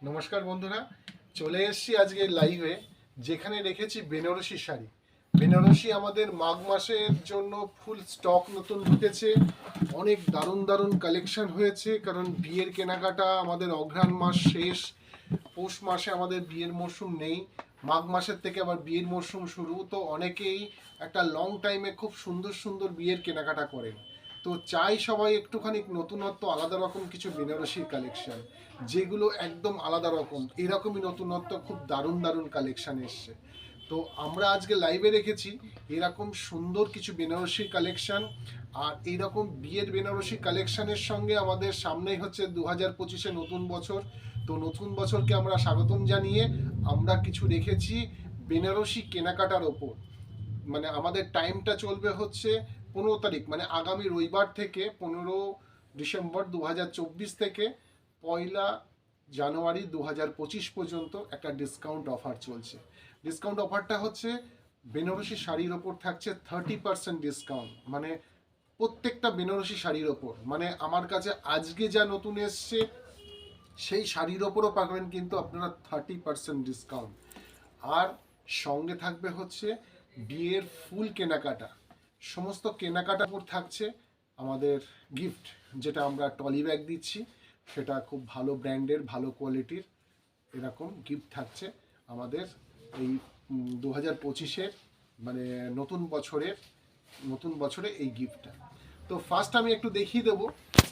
নমস্কার বন্ধুরা, চলে এসেছি আজকে লাইভে, যেখানে রেখেছি বেনারসি শাড়ি। বেনারসি আমাদের মাঘ মাসের জন্য ফুল স্টক নতুন ঢুকেছে। অনেক দারুণ দারুণ কালেকশন হয়েছে, কারণ বিয়ের কেনাকাটা আমাদের অঘ্রাণ মাস শেষ, পৌষ মাসে আমাদের বিয়ের মরশুম নেই, মাঘ মাসের থেকে আবার বিয়ের মরশুম শুরু। তো অনেকেই একটা লং টাইমে খুব সুন্দর সুন্দর বিয়ের কেনাকাটা করেন। তো চাই সবাই একটুখানি নতুনত্ব, আলাদা রকম কিছু বেনারসির কালেকশন, যেগুলো একদম আলাদা রকম। এরকমই নতুনত্ব খুব দারুণ দারুণ কালেকশন এসছে। তো আমরা আজকে লাইভে রেখেছি এরকম সুন্দর কিছু বেনারসির কালেকশন। আর এইরকম বিয়ের বেনারসি কালেকশনের সঙ্গে আমাদের সামনেই হচ্ছে 2025-এ নতুন বছর। তো নতুন বছরকে আমরা স্বাগতম জানিয়ে আমরা কিছু রেখেছি বেনারসি কেনাকাটার ওপর। মানে আমাদের টাইমটা চলবে হচ্ছে 15 তারিখ, মানে আগামী রবিবার থেকে 15 ডিসেম্বর 2024 থেকে 1 জানুয়ারি 2025 পর্যন্ত একটা ডিসকাউন্ট অফার চলছে। ডিসকাউন্ট অফারটা হচ্ছে বেনারসি শাড়ির ওপর থাকছে 30% ডিসকাউন্ট, মানে প্রত্যেকটা বেনারসি শাড়ির ওপর। মানে আমার কাছে আজকে যা নতুন এসছে সেই শাড়ির ওপরও পাবেন কিন্তু আপনারা 30% ডিসকাউন্ট। আর সঙ্গে থাকবে হচ্ছে বিয়ের ফুল কেনাকাটা, সমস্ত কেনাকাটার উপর থাকছে আমাদের গিফট, যেটা আমরা টলি ব্যাগ দিচ্ছি, সেটা খুব ভালো ব্র্যান্ডের, ভালো কোয়ালিটির এরকম গিফট থাকছে আমাদের এই 2025-এর, মানে নতুন বছরে এই গিফটটা। তো ফার্স্ট আমি একটু দেখিয়ে দেবো।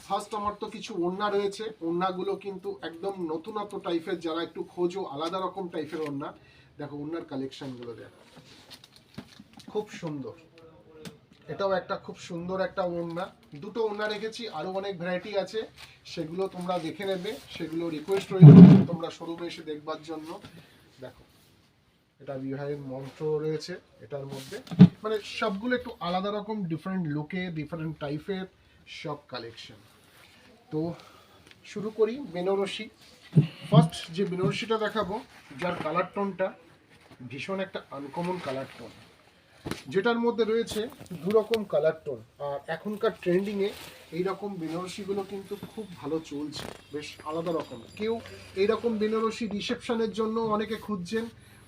ফার্স্ট আমার তো কিছু ওড়না রয়েছে, ওড়নাগুলো কিন্তু একদম নতুনত্ব টাইপের, যারা একটু খোঁজো আলাদা রকম টাইপের ওড়না, দেখো ওড়নার কালেকশনগুলো দেখো, খুব সুন্দর। এটাও একটা খুব সুন্দর একটা ওড়না। দুটো ওড়না রেখেছি, আরও অনেক ভ্যারাইটি আছে, সেগুলো তোমরা দেখে নেবে। সেগুলো রিকোয়েস্ট রইল তোমরা শোরুমে এসে দেখবার জন্য। দেখো, এটা বিবাহের মন্ত্র রয়েছে এটার মধ্যে, মানে সবগুলো একটু আলাদা রকম, ডিফারেন্ট লুকে, ডিফারেন্ট টাইপের সব কালেকশন। তো শুরু করি বেনারসি। ফার্স্ট যে বেনারসিটা দেখাবো, যার কালার টোনটা ভীষণ একটা আনকমন কালার টোন, যেটার মধ্যে রয়েছে দু রকম কালার টোন। আর এখনকার ট্রেন্ডিংয়ে এইরকম বেনারসিগুলো কিন্তু খুব ভালো চলছে, বেশ আলাদা রকম। কেউ এইরকম বেনারসি রিসেপশনের জন্য অনেকে খুঁজছেন,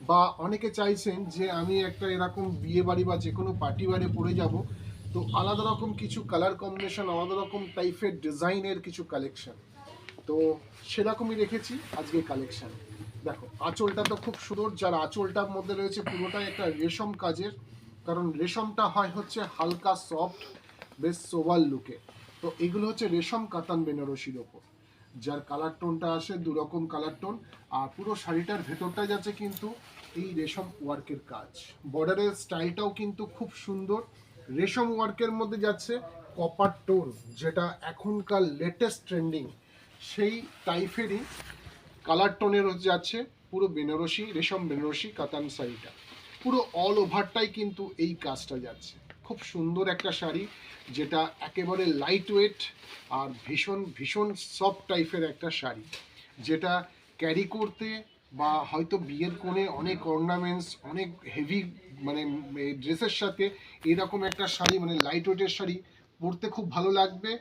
বা অনেকে চাইছেন যে আমি একটা এরকম বিয়ে বাড়ি বা যে কোনো পার্টি বাড়ি পরে যাব, তো আলাদা রকম কিছু কালার কম্বিনেশন, আলাদা রকম টাইপের ডিজাইনের কিছু কালেকশন। তো সেরকমই রেখেছি আজকে কালেকশন। দেখো আঁচলটা তো খুব সুন্দর, যার আঁচলটার মধ্যে রয়েছে পুরোটাই একটা রেশম কাজের, কারণ রেশমটা হয় হচ্ছে হালকা সফট, বেশ সোভাল লুকে। তো এগুলো হচ্ছে রেশম কাতান বেনারসির ওপর, যার কালার টোনটা আসে দু রকম কালার টোন। আর পুরো শাড়িটার ভেতরটা যাচ্ছে কিন্তু এই রেশম ওয়ার্কের কাজ। বর্ডারের স্টাইলটাও কিন্তু খুব সুন্দর, রেশম ওয়ার্কের মধ্যে যাচ্ছে কপার টোন, যেটা এখনকার লেটেস্ট ট্রেন্ডিং, সেই টাইপেরই কালার টোনের যাচ্ছে পুরো বেনারসি, রেশম বেনারসি কাতান শাড়িটা। পুরো অল ওভারটাই কিন্তু এই কাজটা যাচ্ছে। খুব সুন্দর একটা শাড়ি, যেটা একেবারে লাইট ওয়েট আর ভীষণ ভীষণ সফট টাইপের একটা শাড়ি, যেটা ক্যারি করতে বা হয়তো বিয়ের কোণে অনেক অর্নামেন্টস, অনেক হেভি মানে ড্রেসের সাথে এরকম একটা শাড়ি, মানে লাইট ওয়েটের শাড়ি পরতে খুব ভালো লাগবে।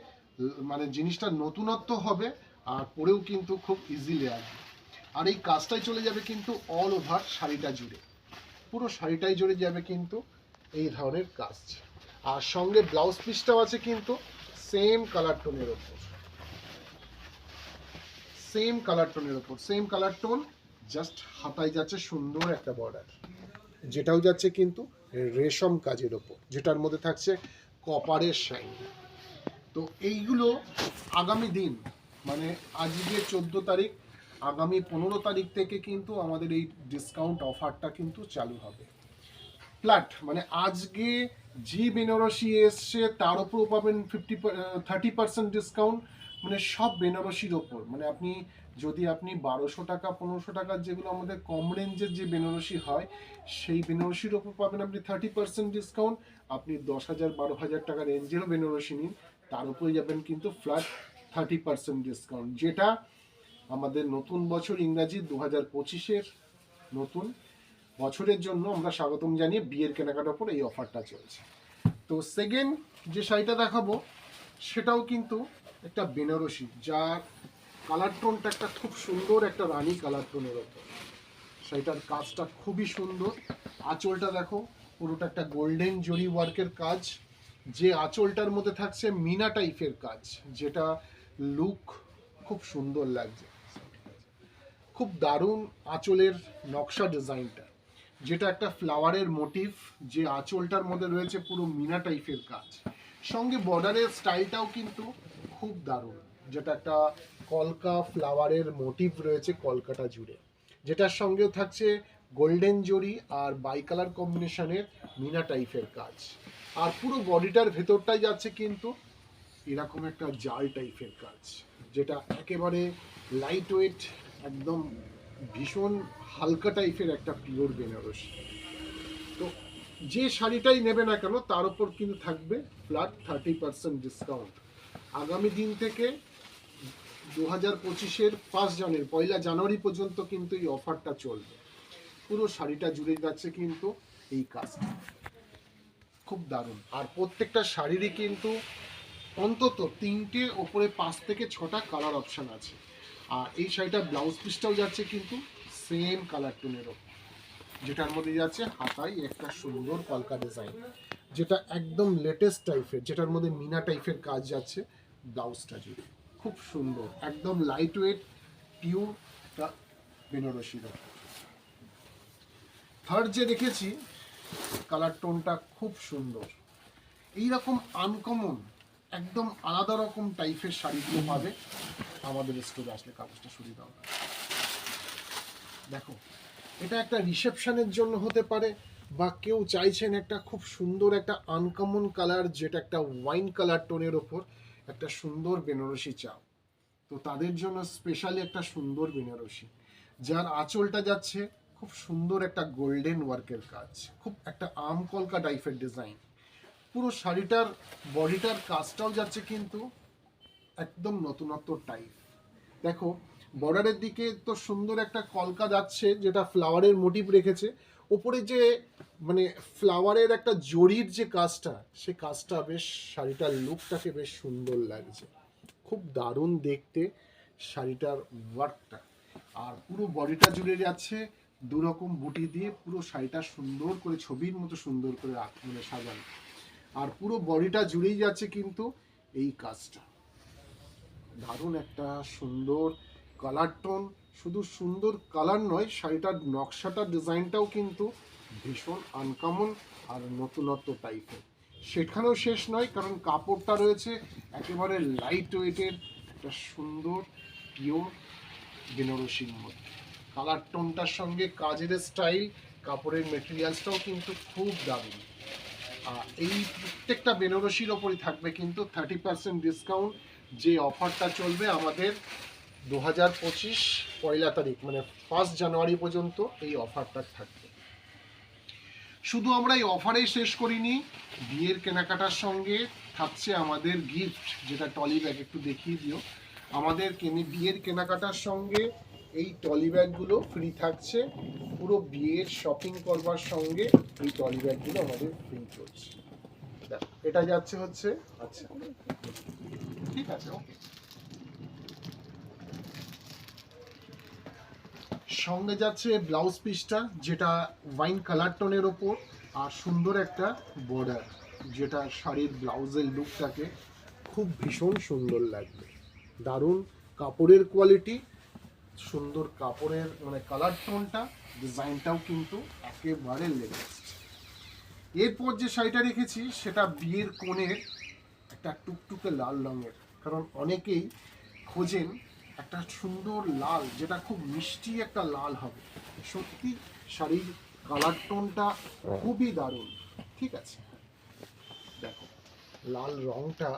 মানে জিনিসটা নতুনত্ব হবে, আর পরেও কিন্তু খুব ইজিলি আসবে। আর এই কাজটাই চলে যাবে কিন্তু অল ওভার শাড়িটা জুড়ে, পুরো শাড়িটাই জুড়ে যাবে কিন্তু এই ধরনের কাজ। আর সঙ্গে ব্লাউজ পিসটাও আছে কিন্তু সেম কালার টোনের ওপর, সেম কালার টোন, জাস্ট হাতায় যাচ্ছে সুন্দর একটা বর্ডার, যেটাও যাচ্ছে কিন্তু রেশম কাজের ওপর, যেটার মধ্যে থাকছে কপারের শাইন। তো এইগুলো আগামী দিন, মানে আজকে 14 তারিখ, আগামী 15 তারিখ থেকে কিন্তু আমাদের এই ডিসকাউন্ট অফারটা কিন্তু চালু হবে। ফ্ল্যাট মানে আজকে যে বেনারসি এসছে তার উপরও পাবেন 30% ডিসকাউন্ট, মানে সব বেনারসির ওপর। মানে আপনি যদি 1200 টাকা 1500 টাকার যেগুলো আমাদের কম রেঞ্জের যে বেনারসি হয়, সেই বেনারসির ওপর পাবেন আপনি 30% ডিসকাউন্ট। আপনি 10,000 12,000 টাকা রেঞ্জেরও বেনারসি নিন, তার উপরে যাবেন কিন্তু ফ্ল্যাট 30% ডিসকাউন্ট, যেটা আমাদের নতুন বছর ইংরাজি 2025-এর নতুন বছরের জন্য আমরা স্বাগতম জানিয়ে বিয়ের কেনাকাটার উপর এই অফারটা চলছে। তো সেকেন্ড যে শাড়িটা দেখাবো, সেটাও কিন্তু একটা বেনারসি, যার কালার টোনটা একটা খুব সুন্দর একটা রানী কালার টোনের ওপর, সেটার কাজটা খুবই সুন্দর। আঁচলটা দেখো, পুরোটা একটা গোল্ডেন জরি ওয়ার্কের কাজ, যে আঁচলটার মধ্যে থাকছে মিনা টাইপের কাজ, যেটা লুক খুব সুন্দর লাগছে। খুব দারুণ আঁচলের নকশা ডিজাইনটা, যেটা একটা ফ্লাওয়ারের মোটিভ, যে আঁচলটার মধ্যে রয়েছে পুরো মিনা টাইপের কাজ। সঙ্গে বর্ডারের স্টাইলটাও কিন্তু খুব দারুণ, যেটা একটা কলকা ফ্লাওয়ারের মোটিভ রয়েছে কলকাটা জুড়ে, যেটার সঙ্গেও থাকছে গোল্ডেন জরি আর বাই কালার কম্বিনেশনের মিনা টাইপের কাজ। আর পুরো বডিটার ভেতরটাই যাচ্ছে কিন্তু এরকম একটা জাল টাইপের কাজ, যেটা একেবারে লাইট ওয়েট, একদম ভীষণ হালকা টাইপের একটা পিওর বেনারসি। তো যে শাড়িটাই নেবে না কেন তার উপর কিন্তু থাকবে ফ্ল্যাট 30% ডিসকাউন্ট। আগামী দিন থেকে 2025-এর 1 জানুয়ারি পর্যন্ত কিন্তু এই অফারটা চলবে। পুরো শাড়িটা জুড়ে যাচ্ছে কিন্তু এই কাজটা, খুব দারুণ। আর প্রত্যেকটা শাড়িরই কিন্তু অন্তত 3টে ওপরে 5 থেকে 6টা কালার অপশান আছে। আর এই শাড়িটার ব্লাউজ পিসটাও যাচ্ছে কিন্তু সেম কালার টোনের ওপর, যেটার মধ্যে যাচ্ছে হাতায় একটা সুন্দর কলকা ডিজাইন, যেটা একদম লেটেস্ট টাইপের, যেটার মধ্যে মিনা টাইপের কাজ যাচ্ছে ব্লাউজটা জুড়ে। খুব সুন্দর, একদম লাইট ওয়েট পিওর একটা বেনারসির। থার্ড যে দেখেছি কালার টোনটা খুব সুন্দর, এইরকম আনকমন একদম আলাদা রকম টাইপের শাড়িগুলো পাবে আমাদের স্টোরে আসলে। কাগজটা সরিয়ে দাও। দেখো, এটা একটা রিসেপশনের জন্য হতে পারে, বা কেউ চাইছেন একটা খুব সুন্দর একটা আনকমন কালার, যেটা একটা ওয়াইন কালার টোনের ওপর একটা সুন্দর বেনারসি চাও, তো তাদের জন্য স্পেশালি একটা সুন্দর বেনারসি, যার আঁচলটা যাচ্ছে খুব সুন্দর একটা গোল্ডেন ওয়ার্কের কাজ, খুব একটা আম কলকা টাইপের ডিজাইন। পুরো শাড়িটার বডিটার কাজটাও যাচ্ছে কিন্তু একদম নতুনত্ব টাইপ। দেখো, বর্ডারের দিকে তো সুন্দর একটা কলকা যাচ্ছে, যেটা ফ্লাওয়ারের মোটিভ রেখেছে। ওপরে যে মানে ফ্লাওয়ারের একটা জরির যে কাজটা, সে কাজটা বেশ শাড়িটার লুকটাকে বেশ সুন্দর লাগছে, খুব দারুণ দেখতে শাড়িটার ওয়ার্কটা। আর পুরো বডিটা জুড়ে যাচ্ছে দুরকম বুটি দিয়ে, পুরো শাড়িটা সুন্দর করে ছবির মতো সুন্দর করে মানে সাজানো। আর পুরো বডিটা জুড়েই যাচ্ছে কিন্তু এই কাজটা, দারুণ একটা সুন্দর কালার টোন। শুধু সুন্দর কালার নয়, শাড়িটার নকশাটা ডিজাইনটাও কিন্তু ভীষণ আনকমন আর নতুনত্ব টাইপের। সেখানেও শেষ নয়, কারণ কাপড়টা রয়েছে একেবারে লাইট ওয়েটের একটা সুন্দর পিওর বেনারসির মধ্যে। কালার টোনটার সঙ্গে কাজের স্টাইল, কাপড়ের মেটেরিয়ালসটাও কিন্তু খুব দারুণ। এই প্রত্যেকটা বেনারসির ওপরই থাকবে কিন্তু 30% ডিসকাউন্ট, যে অফারটা চলবে আমাদের 2025 পয়লা তারিখ, মানে 1 জানুয়ারি পর্যন্ত এই অফারটা থাকবে। শুধু আমরা এই অফারেই শেষ করিনি, বিয়ের কেনাকাটার সঙ্গে থাকছে আমাদের গিফট, যেটা টলি ব্যাগ। একটু দেখিয়ে দিও। আমাদের বিয়ের কেনাকাটার সঙ্গে এই টলি ব্যাগগুলো ফ্রি থাকছে। পুরো বিয়ের শপিং করবার সঙ্গে এই টলি ব্যাগগুলো আমাদের ফ্রি চলছে। এটা যাচ্ছে হচ্ছে, আচ্ছা ঠিক আছে, ওকে। সঙ্গে যাচ্ছে ব্লাউজ পিসটা, যেটা ওয়াইন কালার টোনের ওপর, আর সুন্দর একটা বর্ডার, যেটা শাড়ির ব্লাউজের লুকটাকে খুব ভীষণ সুন্দর লাগবে। দারুণ কাপড়ের কোয়ালিটি, সুন্দর কাপড়ের মানে কালার টোনটা, ডিজাইনটাও কিন্তু একেবারে লেটেস্ট। এরপর যে শাড়িটা রেখেছি সেটা বিয়ের কোণের একটা টুকটুকে লাল রঙের, কারণ অনেকেই খোঁজেন একটা সুন্দর লাল, যেটা খুব মিষ্টি একটা লাল হবে। সত্যি শাড়ির কালার টোনটা খুবই দারুণ, ঠিক আছে। দেখো, লাল রংটা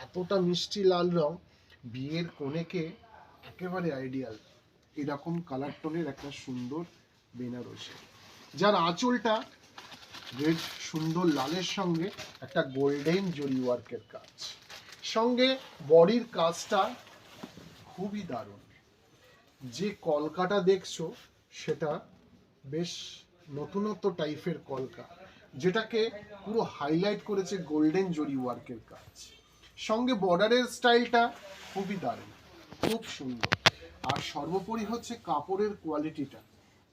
এতটা মিষ্টি লাল রং, বিয়ের কোণেকে একেবারে আইডিয়াল এরকম কালার টোনের একটা সুন্দর বেনারসি, যার আঁচলটা রেড সুন্দর লালের সঙ্গে একটা গোল্ডেন জরি ওয়ার্কের কাজ, সঙ্গে বডির কাজটা খুবই দারুণ। যে কলকাটা দেখছো সেটা বেশ নতুনত্ব টাইপের কলকা, যেটাকে পুরো হাইলাইট করেছে গোল্ডেন জরি ওয়ার্কের কাজ। সঙ্গে বর্ডারের স্টাইলটা খুবই দারুণ, খুব সুন্দর। আর সর্বোপরি হচ্ছে কাপড়ের কোয়ালিটিটা,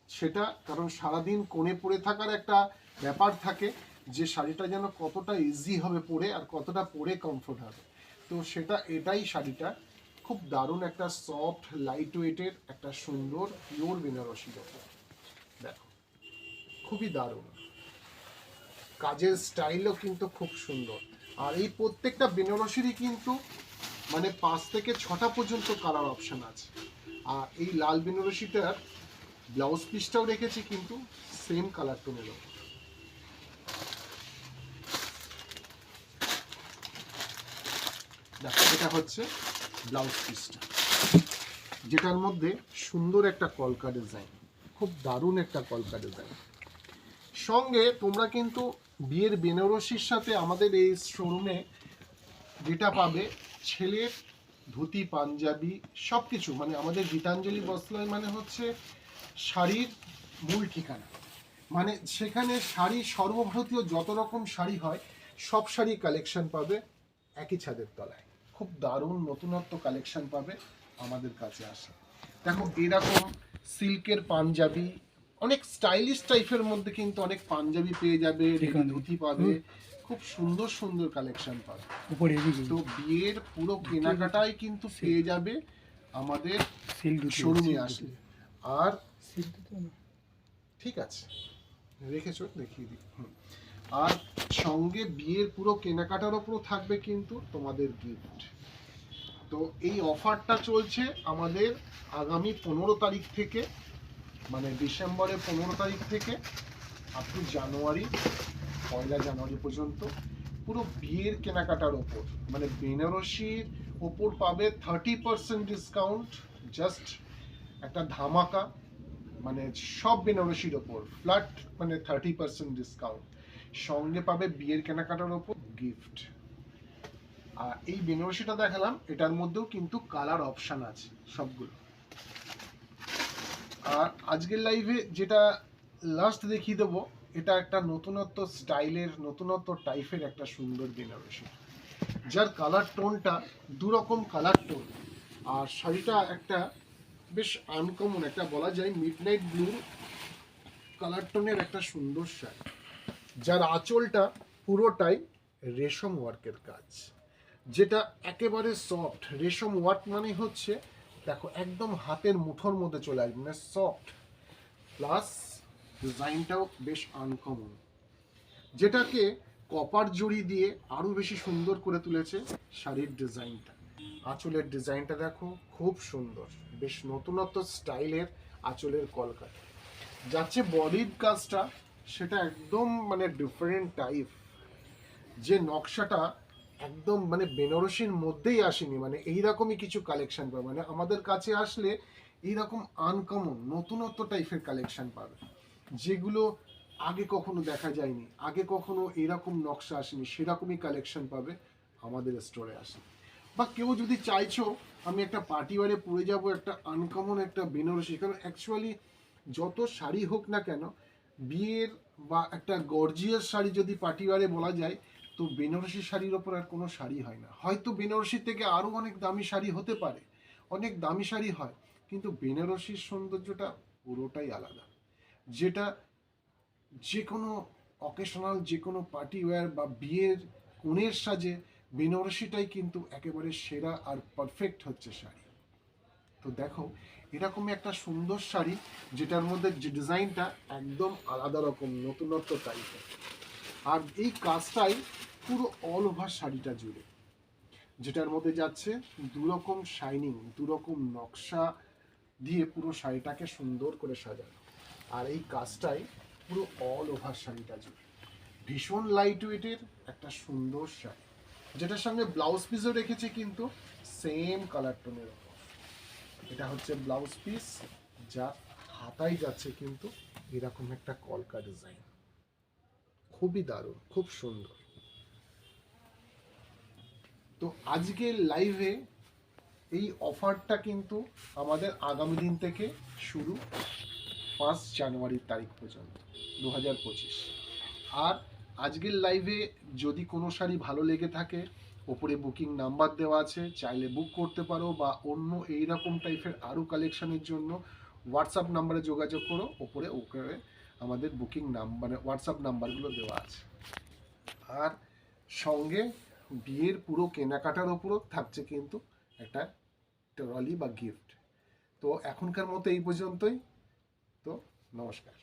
সেটা কারণ সারাদিন কোণে পরে থাকার একটা ব্যাপার থাকে যে শাড়িটা যেন কতটা ইজি হবে পরে আর কতটা পরে কমফোর্ট হবে, তো সেটা এটাই শাড়িটা খুব দারুণ একটা সফট লাইট ওয়েটের একটা সুন্দর পিওর বেনারসির ওপর। দেখো খুবই দারুণ, কাজের স্টাইলও কিন্তু খুব সুন্দর। আর এই প্রত্যেকটা বেনারসিরই কিন্তু মানে 5 থেকে 6টা পর্যন্ত কালার অপশন আছে। আর এই লাল বেনারসিটার ব্লাউজ পিসটাও রেখেছি কিন্তু সেম কালার টোনের ওপর। দেখো এটা হচ্ছে ব্লাউজ পিসটা, যেটার মধ্যে সুন্দর একটা কলকা ডিজাইন, খুব দারুণ একটা কলকা ডিজাইন। সঙ্গে তোমরা কিন্তু বিয়ের বেনারসির সাথে আমাদের এই শোরুমে যেটা পাবে, ছেলের ধুতি পাঞ্জাবি সব কিছু, মানে আমাদের গীতাঞ্জলি বস্ত্রালয় মানে হচ্ছে শাড়ির মূল ঠিকানা। মানে সেখানে শাড়ি সর্বভারতীয় যত রকম শাড়ি হয় সব শাড়ি কালেকশন পাবে একই ছাদের তলায়। খুব দারুণ নতুনত্ব কালেকশন পাবে আমাদের কাছে আসে। দেখো এরকম সিল্কের পাঞ্জাবি, অনেক স্টাইলিশ টাইপের মধ্যে কিন্তু অনেক পাঞ্জাবি পেয়ে যাবে, রেডি ধুতি পাবে, খুব সুন্দর সুন্দর কালেকশন পাবে। তো বিয়ের পুরো কেনাকাটাই কিন্তু পেয়ে যাবে আমাদের শোরুমে আসলে। আর ঠিক আছে রেখেছো দেখিয়ে দিই। আর সঙ্গে বিয়ের পুরো কেনাকাটার ওপরও থাকবে কিন্তু তোমাদের গিফট। তো এই অফারটা চলছে আমাদের আগামী 15 তারিখ থেকে, মানে ডিসেম্বরের 15 তারিখ থেকে আপ টু জানুয়ারি 1 জানুয়ারি পর্যন্ত পুরো বিয়ের কেনাকাটার ওপর, মানে বেনারসির ওপর পাবে 30% ডিসকাউন্ট, জাস্ট একটা ধামাকা। মানে সব বেনারসির ওপর ফ্ল্যাট মানে 30% ডিসকাউন্ট, সঙ্গে পাবে বিয়ের কেনাকাটার ওপর গিফট। আর এই বেনারসিটা দেখালাম, এটার মধ্যেও কিন্তু কালার অপশন আছে সবগুলো। আর আজকের লাইভে যেটা লাস্ট দেখিয়ে দেবো, এটা একটা নতুনত্ব স্টাইলের নতুনত্ব টাইপের একটা সুন্দর বেনারসি, যার কালার টোনটা দুরকম কালার টোন। আর শাড়িটা একটা বেশ আনকমন, একটা বলা যায় মিডনাইট ব্লু কালার টোনের একটা সুন্দর শাড়ি, যার আঁচলটা পুরোটাই রেশম ওয়ার্কের কাজ, যেটা একেবারে সফট। রেশম ওয়ার্ক মানে হচ্ছে দেখো একদম হাতের মুঠোর মধ্যে চলে আসবে, মানে সফট, প্লাস ডিজাইনটাও বেশ আনকমন, যেটাকে কপার জড়ি দিয়ে আরো বেশি সুন্দর করে তুলেছে শাড়ির ডিজাইনটা। আঁচলের ডিজাইনটা দেখো খুব সুন্দর, বেশ নতুনত্ব স্টাইলের আঁচলের কলকাতা। যাচ্ছে বডির কাজটা, সেটা একদম মানে ডিফারেন্ট টাইপ, যে নকশাটা একদম মানে বেনারসির মধ্যেই আসেনি, মানে এইরকমই কিছু কালেকশন পাবে। মানে আমাদের কাছে আসলে এইরকম আনকমন নতুনত্ব টাইপের কালেকশন পাবে, যেগুলো আগে কখনো দেখা যায়নি, আগে কখনো এরকম নকশা আসেনি, সেরকমই কালেকশন পাবে আমাদের স্টোরে আসে। বা কেউ যদি চাইছো আমি একটা পার্টি ওয়ারে পরে যাব একটা আনকমন একটা বেনারসি, কারণ অ্যাকচুয়ালি যত শাড়ি হোক না কেন, বিয়ের বা একটা গর্জিয়াস শাড়ি যদি পার্টি ওয়ারে বলা যায়, তো বেনারসি শাড়ির ওপর আর কোনো শাড়ি হয় না। হয়তো বেনারসি থেকে আরও অনেক দামি শাড়ি হতে পারে, অনেক দামি শাড়ি হয়, কিন্তু বেনারসির সৌন্দর্যটা পুরোটাই আলাদা, যেটা যে কোনো অকেশনাল যে কোনো পার্টি ওয়্যার বা বিয়ের কনের সাজে বেনারসিটাই কিন্তু একেবারে সেরা আর পারফেক্ট হচ্ছে শাড়ি। তো দেখো এরকমই একটা সুন্দর শাড়ি, যেটার মধ্যে যে ডিজাইনটা একদম আলাদা রকম নতুনত্ব টাইপের। আর এই কাজটাই পুরো অল ওভার শাড়িটা জুড়ে, যেটার মধ্যে যাচ্ছে দুরকম শাইনিং, দুরকম নকশা দিয়ে পুরো শাড়িটাকে সুন্দর করে সাজানো। আর এই কাজটাই পুরো অল ওভার শাড়িটা জুড়ে, ভীষণ লাইট ওয়েটের একটা সুন্দর শাড়ি, যেটার সঙ্গে ব্লাউজ পিসও রেখেছে কিন্তু সেম কালার টোনের ওপর। এটা হচ্ছে ব্লাউজ পিস, যা হাতায় যাচ্ছে কিন্তু এরকম একটা কলকা ডিজাইন, খুবই দারুণ, খুব সুন্দর। তো আজকের লাইভে এই অফারটা কিন্তু আমাদের আগামী দিন থেকে শুরু, 5 জানুয়ারির তারিখ পর্যন্ত 2025। আর আজকের লাইভে যদি কোনো শাড়ি ভালো লেগে থাকে ওপরে বুকিং নাম্বার দেওয়া আছে, চাইলে বুক করতে পারো, বা অন্য এইরকম টাইপের আরও কালেকশনের জন্য হোয়াটসঅ্যাপ নাম্বারে যোগাযোগ করো, ওপরে ওপরে আমাদের বুকিং মানে হোয়াটসঅ্যাপ নাম্বারগুলো দেওয়া আছে। আর সঙ্গে বিয়ের পুরো কেনাকাটার ওপরও থাকছে কিন্তু একটা ট্রলি বা গিফট। তো এখনকার মতো এই পর্যন্তই। তো নমস্কার।